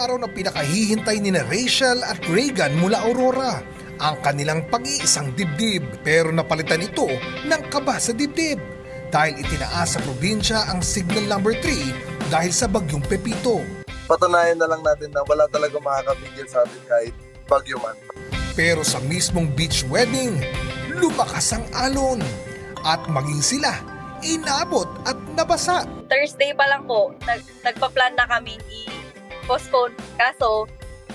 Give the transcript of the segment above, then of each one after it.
araw na pinakahihintay ni Rachel at Reagan mula Aurora, ang kanilang pag-iisang dibdib. Pero napalitan ito ng kaba sa dibdib dahil itinaas sa probinsya ang signal number 3 dahil sa bagyong Pepito. Patunayan na lang natin na wala talaga makakapigil sa atin kahit bagyo man. Pero sa mismong beach wedding, lumakas ang alon at maging sila inabot at nabasa. Thursday pa lang po, nagpa-plan na kami i-postpone. Kaso,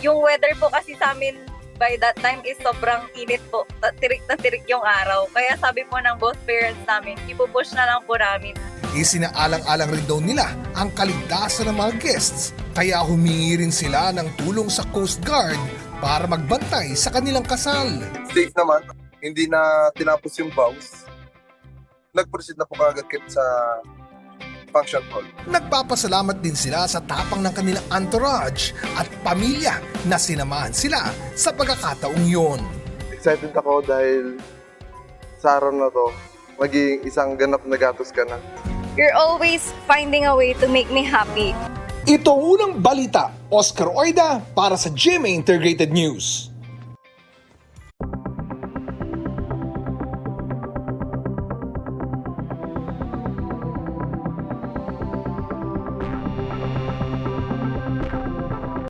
yung weather po kasi sa amin by that time is sobrang init po. Tirik na tirik yung araw. Kaya sabi po ng both parents namin, ipupush na lang po namin. Isinaalang-alang rin daw nila ang kaligtasan ng mga guests. Kaya humingi rin sila ng tulong sa Coast Guard para magbantay sa kanilang kasal. Safe naman, hindi na tinapos yung vows. Nag-proceed na po kagad sa function hall. Nagpapasalamat din sila sa tapang ng kanilang entourage at pamilya na sinamahan sila sa pagkakataong yon. Excited ako dahil sa araw na to, magiging isang ganap na gatos ka na. You're always finding a way to make me happy. Ito ang unang balita, Oscar Oida para sa GMA Integrated News.